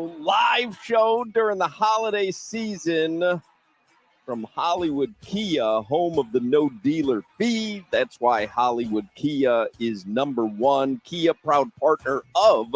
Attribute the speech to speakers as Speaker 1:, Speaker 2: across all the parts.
Speaker 1: Live show during the holiday season from Hollywood Kia, home of the no dealer fee. That's why Hollywood Kia is number one. Kia, proud partner of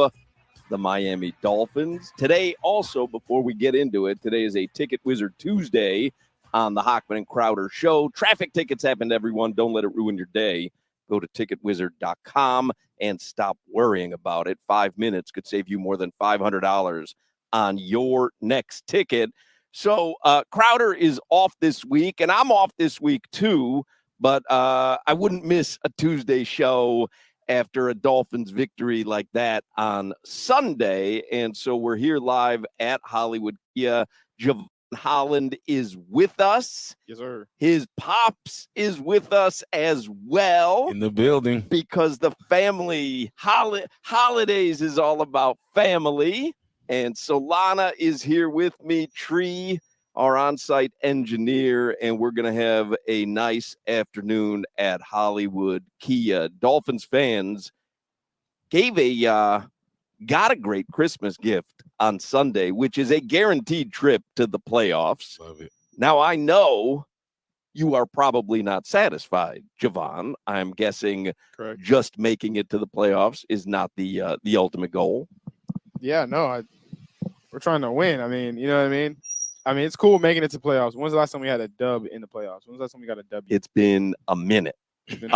Speaker 1: the Miami Dolphins. Today, also, before we get into it, today is a Ticket Wizard Tuesday on the Hochman and Crowder Show. Traffic tickets happen to everyone. Don't let it ruin your day. Go to ticketwizard.com and stop worrying about it. 5 minutes could save you more than $500 on your next ticket. So Crowder is off this week, and I'm off this week too, but I wouldn't miss a Tuesday show after a Dolphins victory like that on Sunday. And so we're here live at Hollywood Kia. Jevon Holland is with us.
Speaker 2: Yes, sir.
Speaker 1: His pops is with us as well.
Speaker 3: In the building.
Speaker 1: Because the family holidays is all about family. And Solana is here with me, Tree, our on-site engineer, and we're going to have a nice afternoon at Hollywood Kia. Dolphins fans got a great Christmas gift on Sunday, which is a guaranteed trip to the playoffs.
Speaker 3: Love it.
Speaker 1: Now, I know you are probably not satisfied, Jevon. I'm guessing
Speaker 2: Correct.
Speaker 1: Just making it to the playoffs is not the ultimate goal.
Speaker 2: Yeah, no, we're trying to win. I mean, you know what I mean? I mean, it's cool making it to playoffs. When's the last time we had a dub in the playoffs? When's the last time we got a W?
Speaker 1: It's been a minute.
Speaker 2: It's been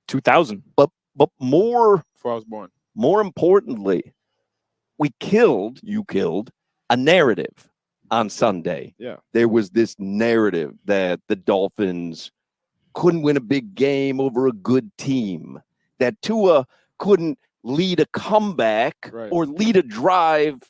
Speaker 3: 2000.
Speaker 1: But more
Speaker 2: before I was born.
Speaker 1: More importantly, you killed a narrative on Sunday.
Speaker 2: Yeah.
Speaker 1: There was this narrative that the Dolphins couldn't win a big game over a good team, that Tua couldn't lead a comeback or lead a drive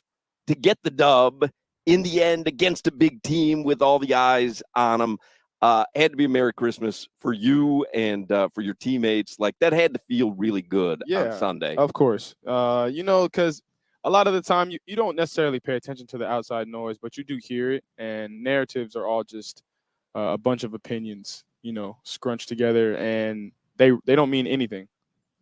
Speaker 1: to get the dub in the end against a big team with all the eyes on them. Had to be a Merry Christmas for you and for your teammates. Like, that had to feel really good on Sunday.
Speaker 2: Of course. Because a lot of the time you don't necessarily pay attention to the outside noise, but you do hear it. And narratives are all just a bunch of opinions, scrunched together, and they don't mean anything.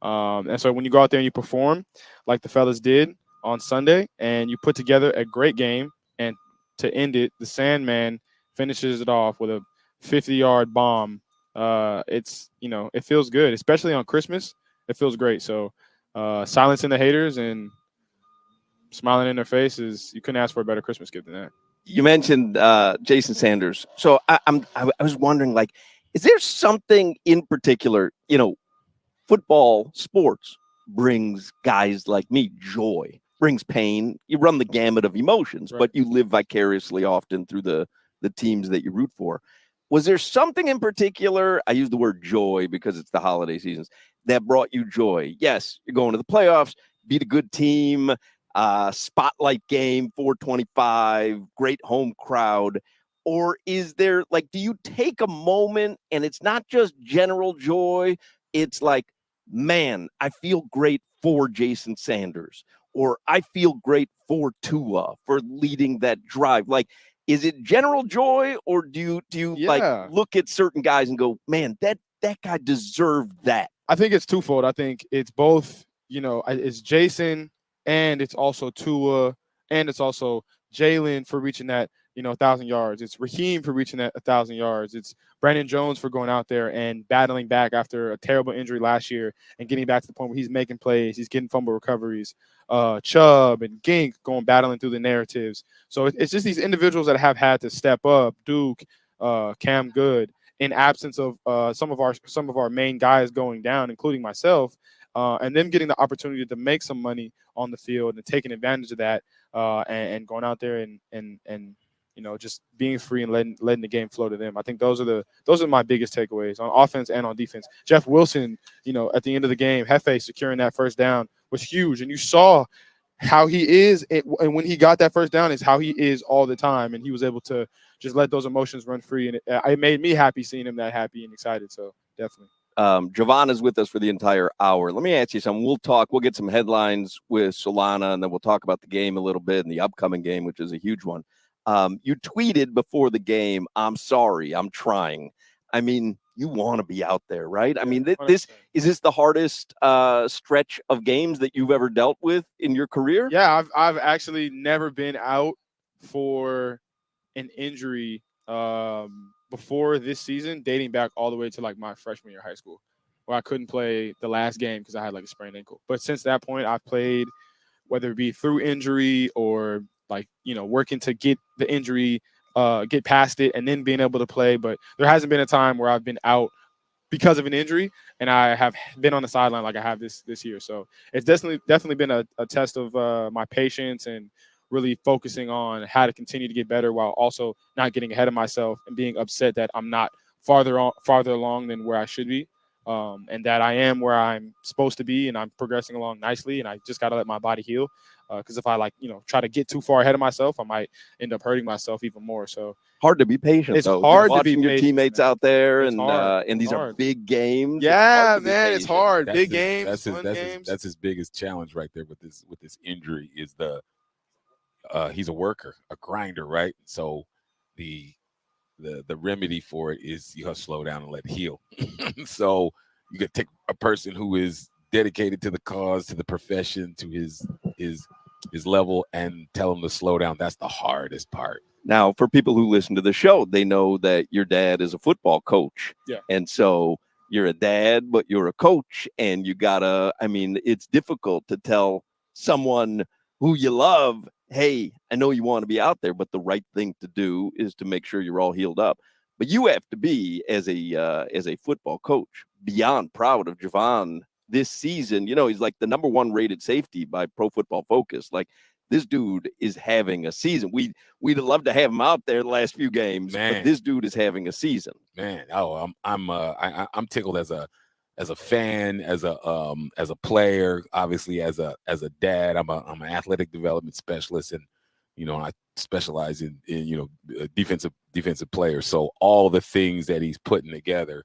Speaker 2: And so when you go out there and you perform like the fellas did on Sunday and you put together a great game, and to end it, the Sandman finishes it off with a 50-yard bomb. It feels good, especially on Christmas. It feels great. So silencing the haters and smiling in their faces, you couldn't ask for a better Christmas gift than that.
Speaker 1: You mentioned Jason Sanders. So I was wondering, like, is there something in particular, football, sports brings guys like me joy, brings pain. You run the gamut of emotions, but you live vicariously often through the teams that you root for. Was there something in particular, I use the word joy because it's the holiday seasons, that brought you joy? Yes, you're going to the playoffs, beat a good team, spotlight game, 425, great home crowd. Or is there, do you take a moment and it's not just general joy, it's like, man, I feel great for Jason Sanders, or I feel great for Tua for leading that drive? Like, is it general joy, or do you look at certain guys and go, man, that guy deserved that?
Speaker 2: I think it's twofold. I think it's both, it's Jason and it's also Tua and it's also Jalen for reaching that, 1,000 yards. It's Raheem for reaching that 1,000 yards. It's Brandon Jones for going out there and battling back after a terrible injury last year and getting back to the point where he's making plays. He's getting fumble recoveries. Chubb and Gink battling through the narratives. So it's just these individuals that have had to step up. Duke, Cam Good, in absence of some of our main guys going down, including myself, and them getting the opportunity to make some money on the field and taking advantage of that, and going out there and just being free and letting the game flow to them. I think those are my biggest takeaways on offense and on defense. Jeff Wilson, at the end of the game, Hefe securing that first down was huge, and you saw how he is, and when he got that first down, is how he is all the time, and he was able to just let those emotions run free, and it made me happy seeing him that happy and excited. So definitely.
Speaker 1: Jevon is with us for the entire hour. Let me ask you something. We'll get some headlines with Solana, and then we'll talk about the game a little bit and the upcoming game, which is a huge one. You tweeted before the game, "I'm sorry, I'm trying." I mean, you want to be out there, right? I mean,
Speaker 2: Yeah,
Speaker 1: is this the hardest stretch of games that you've ever dealt with in your career?
Speaker 2: Yeah, I've actually never been out for an injury before this season, dating back all the way to like my freshman year of high school, where I couldn't play the last game because I had like a sprained ankle. But since that point, I've played, whether it be through injury or like, working to get the injury, get past it, and then being able to play. But there hasn't been a time where I've been out because of an injury and I have been on the sideline like I have this year. So it's definitely been a test of my patience and really focusing on how to continue to get better while also not getting ahead of myself and being upset that I'm not farther along than where I should be. And that I am where I'm supposed to be and I'm progressing along nicely, and I just got to let my body heal. Because if I try to get too far ahead of myself, I might end up hurting myself even more. So
Speaker 1: hard to be patient.
Speaker 2: It's
Speaker 1: though.
Speaker 2: hard
Speaker 1: Just
Speaker 2: to be
Speaker 1: watching your
Speaker 2: patient,
Speaker 1: teammates
Speaker 2: man.
Speaker 1: out there,
Speaker 2: It's hard.
Speaker 1: and these are
Speaker 2: Hard.
Speaker 1: big games.
Speaker 2: Yeah,
Speaker 1: It's
Speaker 2: man, it's hard.
Speaker 3: That's
Speaker 2: Big
Speaker 3: his-
Speaker 2: games,
Speaker 3: That's his,
Speaker 2: fun
Speaker 3: that's
Speaker 2: games.
Speaker 3: his, that's his biggest challenge right there with this injury is he's a worker, a grinder, right? So the remedy for it is you have to slow down and let it heal. So you could take a person who is dedicated to the cause, to the profession, to his level, and tell him to slow down. That's the hardest part.
Speaker 1: Now, for people who listen to the show, they know that your dad is a football coach.
Speaker 2: Yeah.
Speaker 1: And so you're a dad, but you're a coach, and it's difficult to tell someone who you love, hey, I know you want to be out there, but the right thing to do is to make sure you're all healed up. But you have to be, as a football coach, beyond proud of Jevon this season. He's like the number 1 rated safety by Pro Football Focus. Like, this dude is having a season. We'd love to have him out there the last few games, but this dude is having a season.
Speaker 3: Man, I'm tickled as a fan, as a player, obviously as a dad. I'm an athletic development specialist, and I specialize in defensive players. So all the things that he's putting together,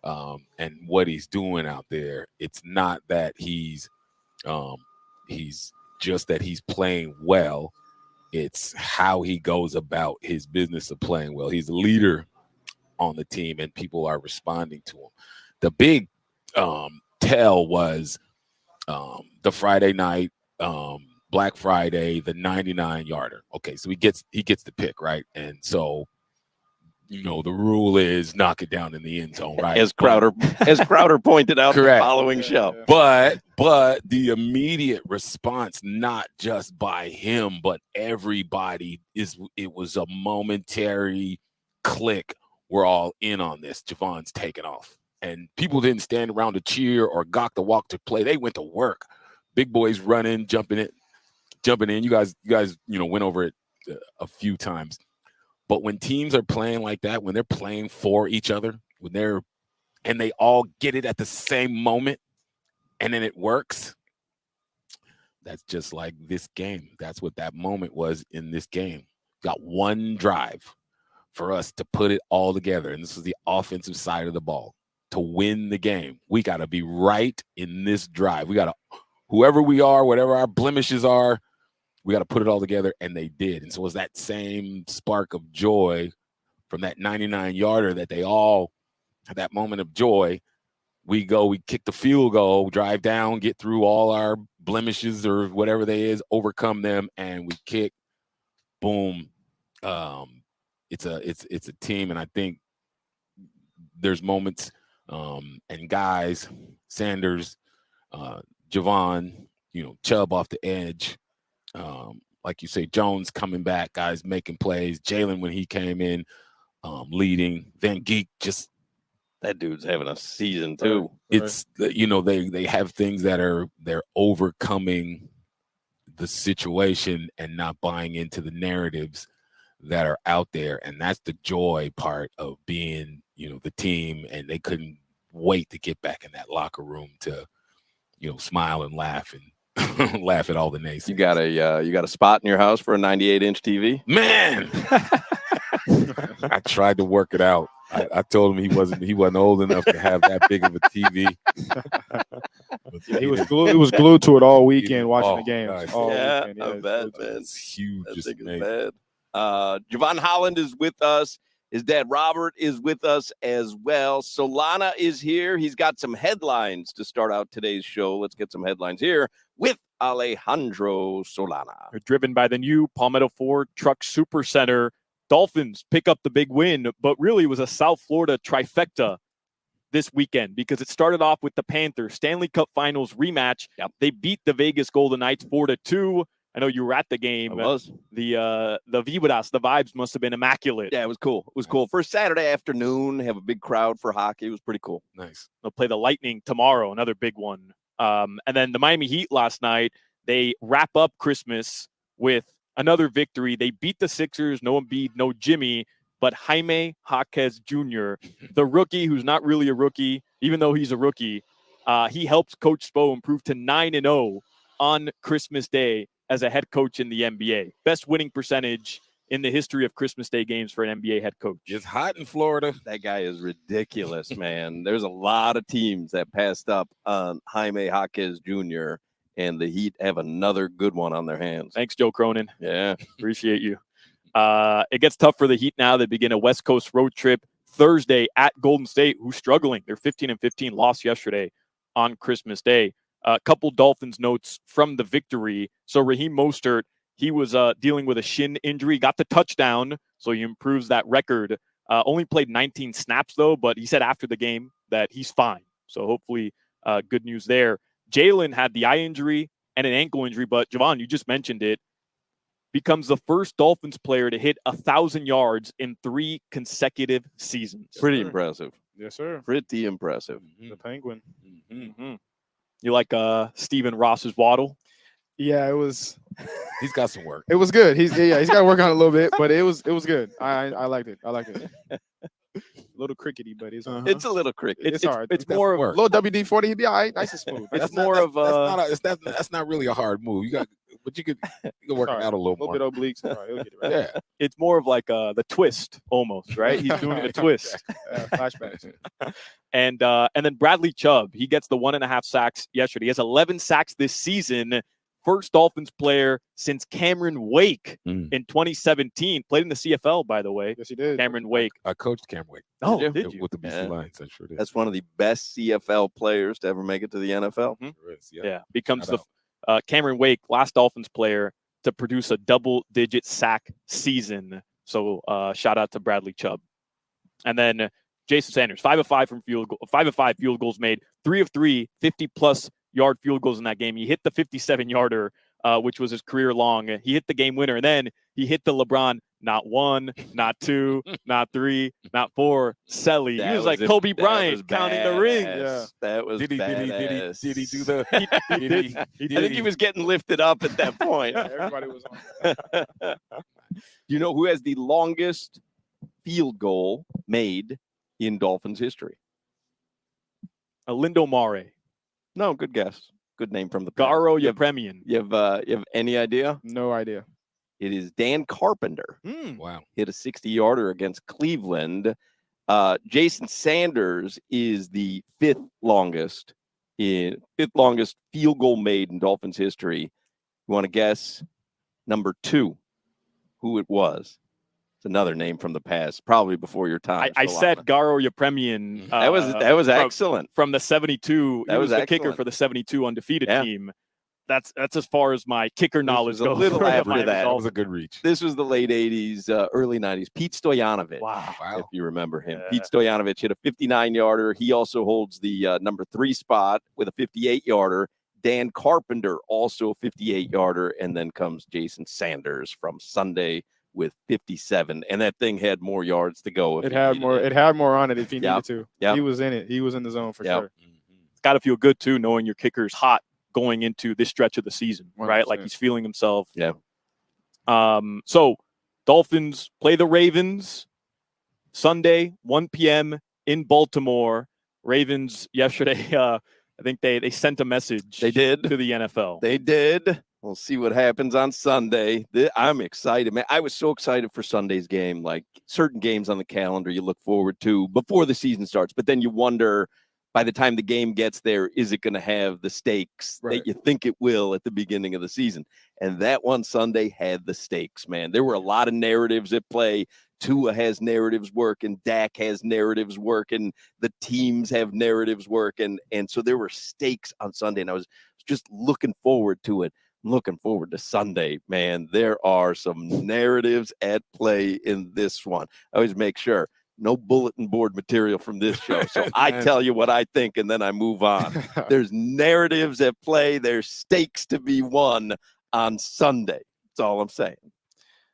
Speaker 3: and what he's doing out there, it's not that he's just that he's playing well. It's how he goes about his business of playing well. He's a leader on the team, and people are responding to him. The big tell was the Friday night, Black Friday, the 99-yarder. Okay, so he gets the pick, right? And so the rule is knock it down in the end zone, right?
Speaker 1: As Crowder pointed out
Speaker 3: Correct.
Speaker 1: the following show.
Speaker 3: But the immediate response, not just by him, but everybody, it was a momentary click. We're all in on this. Jevon's taking off. And people didn't stand around to cheer or gawk the walk to play. They went to work. Big boys running, jumping in. You guys, went over it a few times. But when teams are playing like that, when they're playing for each other, and they all get it at the same moment, and then it works, that's just like this game. That's what that moment was in this game. Got one drive for us to put it all together, and this is the offensive side of the ball. To win the game, we got to be right in this drive. We got to, whoever we are, whatever our blemishes are, we got to put it all together, and they did. And so it was that same spark of joy from that 99-yarder that they all had, that moment of joy. We kick the field goal, drive down, get through all our blemishes or whatever they is, overcome them, and we kick, boom. It's a team, and I think there's moments, and guys, Sanders, Jevon, Chubb off the edge, like you say, Jones coming back, guys making plays, Jalen when he came in, leading, Van Geek, just
Speaker 1: that dude's having a season too.
Speaker 3: It's they have things that they're overcoming the situation and not buying into the narratives that are out there, and that's the joy part of being the team. And they couldn't wait to get back in that locker room to smile and laugh and laugh at all the naysayers.
Speaker 1: You got a spot in your house for a 98-inch TV?
Speaker 3: Man, I tried to work it out. I told him he wasn't old enough to have that big of a TV.
Speaker 2: Yeah, he was glued to it all weekend watching the games.
Speaker 3: Nice.
Speaker 1: Yeah,
Speaker 2: weekend.
Speaker 1: I bet, man.
Speaker 3: It's huge.
Speaker 1: That thing is bad. Jevon Holland is with us. His dad, Robert, is with us as well. Solana is here. He's got some headlines to start out today's show. Let's get some headlines here with Alejandro Solana.
Speaker 4: They're driven by the new Palmetto Ford Truck Super Center. Dolphins pick up the big win, but really it was a South Florida trifecta this weekend because it started off with the Panthers Stanley Cup Finals rematch.
Speaker 1: Yep.
Speaker 4: They beat the Vegas Golden Knights 4-2. I know you were at the game.
Speaker 1: It was.
Speaker 4: The vibras, the vibes must have been immaculate.
Speaker 1: Yeah, it was cool. It was cool. For Saturday afternoon, have a big crowd for hockey. It was pretty cool.
Speaker 3: Nice.
Speaker 4: They'll play the Lightning tomorrow, another big one. And then the Miami Heat last night, they wrap up Christmas with another victory. They beat the Sixers, no Embiid, no Jimmy, but Jaime Jaquez Jr., the rookie who's not really a rookie, even though he's a rookie, he helps Coach Spo improve to 9-0 on Christmas Day as a head coach in the NBA. Best winning percentage in the history of Christmas Day games for an NBA head coach.
Speaker 3: It's hot in Florida.
Speaker 1: That guy is ridiculous, man. There's a lot of teams that passed up on Jaime Jaquez Jr., and the Heat have another good one on their hands.
Speaker 4: Thanks, Joe Cronin.
Speaker 1: Yeah.
Speaker 4: Appreciate you. It gets tough for the Heat now. They begin a West Coast road trip Thursday at Golden State, who's struggling. They're 15-15, lost yesterday on Christmas Day. A couple Dolphins notes from the victory. So Raheem Mostert, he was dealing with a shin injury, got the touchdown, so he improves that record. Only played 19 snaps, though, but he said after the game that he's fine. So hopefully good news there. Jalen had the eye injury and an ankle injury, but Jevon, you just mentioned it, becomes the first Dolphins player to hit 1,000 yards in 3 consecutive seasons.
Speaker 1: Pretty impressive.
Speaker 2: Yes, sir.
Speaker 1: Pretty impressive.
Speaker 2: The Penguin.
Speaker 4: Mm-hmm. You like Stephen Ross's waddle?
Speaker 2: Yeah, it was.
Speaker 3: He's got some work.
Speaker 2: It was good. He's got to work on it a little bit, but it was good. I liked it. A little crickety, but it's
Speaker 1: It's a little cricket.
Speaker 2: it's hard.
Speaker 4: It's more of
Speaker 3: work.
Speaker 2: Little WD-40, he'd be all right. Nice and smooth.
Speaker 4: It's more of
Speaker 3: that's not really a hard move. You got, but you could work it
Speaker 2: Sorry.
Speaker 3: out a little
Speaker 2: a little
Speaker 3: more.
Speaker 2: bit obliques. All right, he'll get it right.
Speaker 3: Yeah.
Speaker 4: it's more of like the twist almost, right? He's doing the twist.
Speaker 2: Flashbacks.
Speaker 4: And then Bradley Chubb, he gets the 1.5 sacks yesterday. He has 11 sacks this season. First Dolphins player since Cameron Wake in 2017. Played in the CFL, by the way.
Speaker 2: Yes, he did.
Speaker 4: Cameron Wake.
Speaker 3: I coached Cameron Wake.
Speaker 4: Oh,
Speaker 1: you?
Speaker 4: did you?
Speaker 3: With the BC
Speaker 1: Yeah.
Speaker 3: Lions, I sure did.
Speaker 1: That's one of the best CFL players to ever make it to the NFL.
Speaker 4: Mhm.
Speaker 3: Sure is,
Speaker 4: Yeah. Becomes
Speaker 3: Shout
Speaker 4: the Cameron Wake, last Dolphins player to produce a double-digit sack season. So shout out to Bradley Chubb. And then Jason Sanders, 5 of 5 from field goal, 5 of 5 field goals made, 3 of 3, 50-plus yard field goals in that game. He hit the 57-yarder, which was his career long. He hit the game winner, and then he hit the LeBron. Not 1, not 2, not 3, not 4. Selly.
Speaker 1: That
Speaker 4: He was like
Speaker 1: was
Speaker 4: Kobe
Speaker 1: that
Speaker 4: Bryant
Speaker 1: was
Speaker 4: counting the rings.
Speaker 1: badass. That was
Speaker 3: Did he
Speaker 1: badass.
Speaker 3: do the
Speaker 1: I think he was getting lifted up at that point.
Speaker 2: Everybody was on that.
Speaker 1: You know who has the longest field goal made in Dolphins history?
Speaker 4: Lindo Mare.
Speaker 1: No, good guess. Good name from the past.
Speaker 4: Garo
Speaker 1: You have-
Speaker 4: Yepremian.
Speaker 1: You have any idea?
Speaker 2: No idea.
Speaker 1: It is Dan Carpenter.
Speaker 3: Wow.
Speaker 1: Hit a 60-yarder against Cleveland. Jason Sanders is the fifth longest field goal made in Dolphins history. You want to guess number 2 who it was? It's another name from the past, probably before your time.
Speaker 4: I
Speaker 1: Solana.
Speaker 4: said Garo Yepremian.
Speaker 1: that was excellent.
Speaker 4: From the 72.
Speaker 1: That
Speaker 4: He
Speaker 1: was
Speaker 4: was the kicker
Speaker 1: excellent.
Speaker 4: for the 72 undefeated
Speaker 1: Yeah.
Speaker 4: team. That's as far as my kicker knowledge
Speaker 1: was a
Speaker 4: goes.
Speaker 1: little
Speaker 4: for the
Speaker 1: after
Speaker 4: Miami
Speaker 1: that.
Speaker 3: That
Speaker 4: Dolphins.
Speaker 3: was a good reach.
Speaker 1: This was the late 80s, early 90s. Pete Stoyanovich.
Speaker 4: Wow.
Speaker 1: If you remember him.
Speaker 4: Yeah.
Speaker 1: Pete Stoyanovich hit a 59-yarder. He also holds the number 3 spot with a 58-yarder. Dan Carpenter, also a 58-yarder. And then comes Jason Sanders from Sunday with 57. And that thing had more yards to go.
Speaker 2: It had more on it if he
Speaker 1: Yep.
Speaker 2: needed to.
Speaker 1: Yep.
Speaker 2: He was in it. He was in the zone for
Speaker 1: Yep.
Speaker 2: sure.
Speaker 4: It's got to feel good, too, knowing your kicker's hot going into this stretch of the season, right? Like
Speaker 2: 100%.
Speaker 4: he's feeling himself.
Speaker 1: Yeah.
Speaker 4: So Dolphins play the Ravens Sunday, 1 p.m. in Baltimore. Ravens yesterday, I think they sent a message
Speaker 1: They did.
Speaker 4: to the NFL.
Speaker 1: They did. We'll see what happens on Sunday. I'm excited, man. I was so excited for Sunday's game. Like certain games on the calendar you look forward to before the season starts, but then you wonder by the time the game gets there, is it going to have the stakes
Speaker 2: Right.
Speaker 1: that you think it will at the beginning of the season? And that one Sunday had the stakes, man. There were a lot of narratives at play. Tua has narratives working, Dak has narratives working, the teams have narratives working. And so there were stakes on Sunday, and I was just looking forward to it. Looking forward to Sunday, man. There are some narratives at play in this one. I always make sure no bulletin board material from this show. So I tell you what I think, and then I move on. There's narratives at play. There's stakes to be won on Sunday. That's all I'm saying.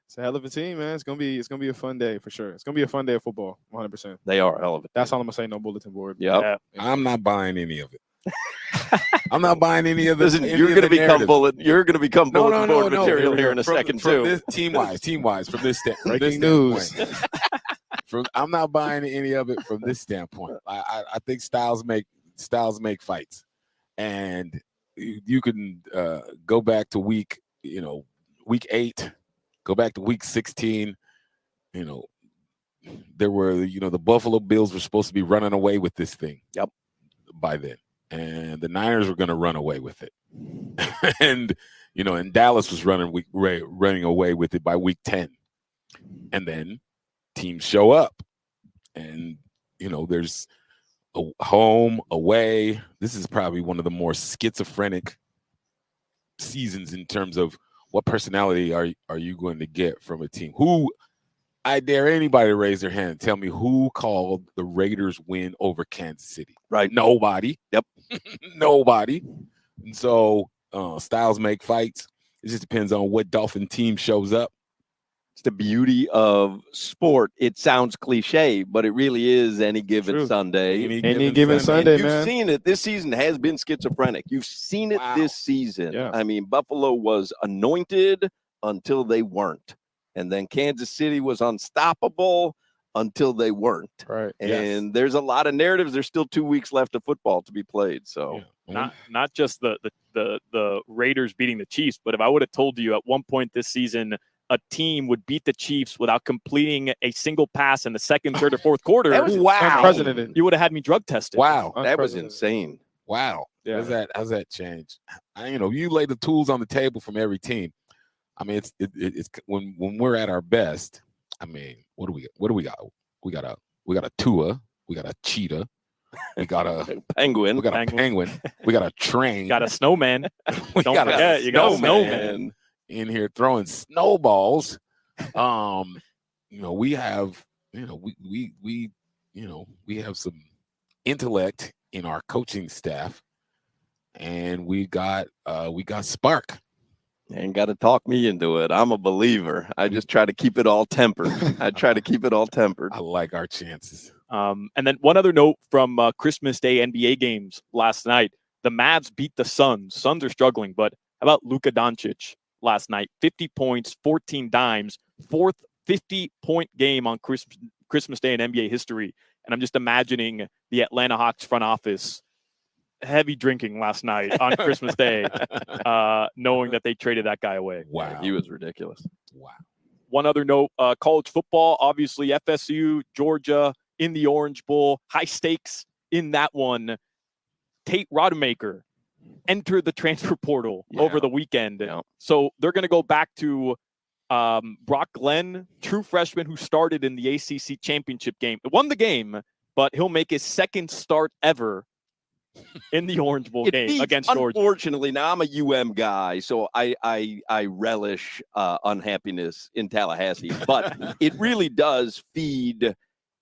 Speaker 2: It's a hell of a team, man. It's gonna be a fun day for sure. It's gonna be a fun day of football, 100%.
Speaker 1: They are a hell of a team.
Speaker 2: That's all I'm gonna say. No bulletin board.
Speaker 1: Yep.
Speaker 4: Yeah.
Speaker 3: I'm not buying any of it. I'm not buying any of this.
Speaker 1: Listen, you're going to become bulletin board material here in a second too.
Speaker 3: Team wise, from this standpoint.
Speaker 2: Breaking news.
Speaker 3: I'm not buying any of it from this standpoint. I think styles make fights, and you can go back to week 8, go back to week 16. There were the Buffalo Bills were supposed to be running away with this thing.
Speaker 1: Yep.
Speaker 3: By then, and the Niners were going to run away with it, and Dallas was running away with it by week 10, and then teams show up, and there's a home, away. This is probably one of the more schizophrenic seasons in terms of what personality are you going to get from a team. I dare anybody to raise their hand and tell me who called the Raiders win over Kansas City.
Speaker 1: Right.
Speaker 3: Nobody.
Speaker 1: Yep.
Speaker 3: Nobody. And so styles make fights. It just depends on what Dolphin team shows up.
Speaker 1: It's the beauty of sport. It sounds cliche, but it really is any given
Speaker 2: True.
Speaker 1: Sunday.
Speaker 2: Any given Sunday,
Speaker 1: You've
Speaker 2: man.
Speaker 1: seen it. This season has been schizophrenic. You've seen it this season.
Speaker 2: Yeah.
Speaker 1: I mean, Buffalo was anointed until they weren't. And then Kansas City was unstoppable until they weren't.
Speaker 2: Right.
Speaker 1: And there's a lot of narratives. There's still 2 weeks left of football to be played. So
Speaker 4: Not just the Raiders beating the Chiefs, but if I would have told you at one point this season a team would beat the Chiefs without completing a single pass in the second, third, or fourth quarter,
Speaker 1: that was
Speaker 2: unprecedented.
Speaker 4: You would have had me drug tested.
Speaker 3: Wow.
Speaker 1: That was insane.
Speaker 3: Wow.
Speaker 2: Yeah.
Speaker 3: How's that change? You lay the tools on the table from every team. I mean, it's when we're at our best. I mean, what do we got? We got a Tua, we got a cheetah, we got a
Speaker 1: penguin,
Speaker 3: we got a penguin, we got a train,
Speaker 4: Got a snowman. Don't forget, you got a snowman
Speaker 3: in here throwing snowballs. We have we have some intellect in our coaching staff, and we got spark.
Speaker 1: And got to talk me into it. I'm a believer. I just try to keep it all tempered. I
Speaker 3: like our chances.
Speaker 4: And then one other note from Christmas Day NBA games last night. The Mavs beat the Suns. Suns are struggling, but how about Luka Doncic last night? 50 points, 14 dimes, fourth 50-point game on Christmas Day in NBA history. And I'm just imagining the Atlanta Hawks front office heavy drinking last night on Christmas Day, knowing that they traded that guy away.
Speaker 3: Wow.
Speaker 1: He was ridiculous.
Speaker 3: Wow.
Speaker 4: One other note, college football, obviously FSU, Georgia in the Orange Bowl, high stakes in that one. Tate Rodemaker entered the transfer portal over the weekend.
Speaker 1: Yeah.
Speaker 4: So they're going to go back to Brock Glenn, true freshman who started in the ACC championship game. It won the game, but he'll make his second start ever in the Orange Bowl game against Georgia.
Speaker 1: Unfortunately, now I'm a guy, so I relish unhappiness in Tallahassee, but it really does feed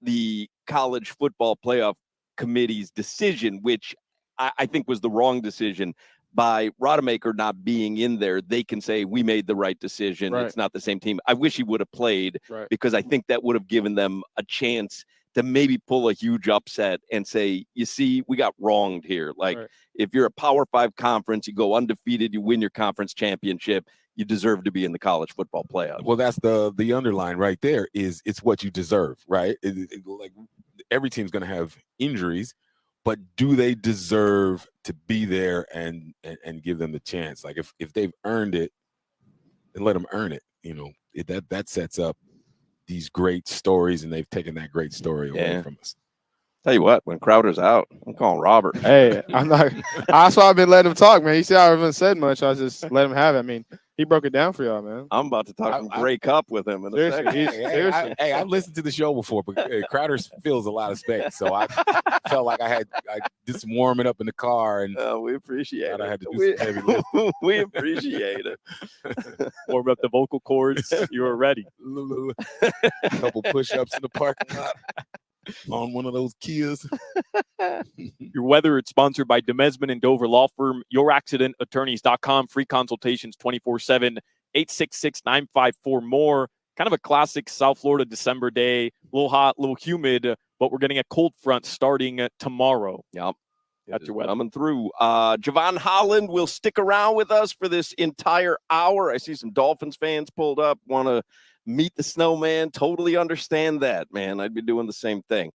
Speaker 1: the college football playoff committee's decision, which I think was the wrong decision. By Rodemaker not being in there, they can say we made the right decision.
Speaker 2: Right.
Speaker 1: It's not the same team. I wish he would have played because I think that would have given them a chance to maybe pull a huge upset and say, you see, we got wronged here. Like if you're a Power 5 conference, you go undefeated, you win your conference championship, you deserve to be in the college football playoff.
Speaker 3: Well, that's the underline right there is it's what you deserve, right? Like every team's going to have injuries, but do they deserve to be there and give them the chance? Like if they've earned it, then let them earn it. That sets up these great stories, and they've taken that great story away from us.
Speaker 1: Tell you what, when Crowder's out, I'm calling Robert.
Speaker 2: Hey, I'm not. That's why I've been letting him talk, man. You see, I haven't said much. I just let him have it. I mean, he broke it down for y'all, man.
Speaker 1: I'm about to talk some Grey Cup with him in a
Speaker 2: Seriously,
Speaker 1: second.
Speaker 2: seriously.
Speaker 3: Hey, I've listened to the show before, but Crowder feels a lot of space. So I felt like I did some warming up in the car, and
Speaker 1: We appreciate it.
Speaker 3: I had to do some heavy lifting.
Speaker 1: We appreciate it.
Speaker 4: Warm up the vocal cords. You were ready.
Speaker 3: A couple push-ups in the parking lot on one of those Kias.
Speaker 4: Your weather is sponsored by Demesman and Dover Law Firm, youraccidentattorneys.com. Free consultations 24/7, 866-954-MORE. Kind of a classic South Florida December day. A little hot, a little humid, but we're getting a cold front starting tomorrow.
Speaker 1: Yep.
Speaker 4: That's your weather.
Speaker 1: Coming through. Jevon Holland will stick around with us for this entire hour. I see some Dolphins fans pulled up, want to meet the snowman. Totally understand that, man. I'd be doing the same thing.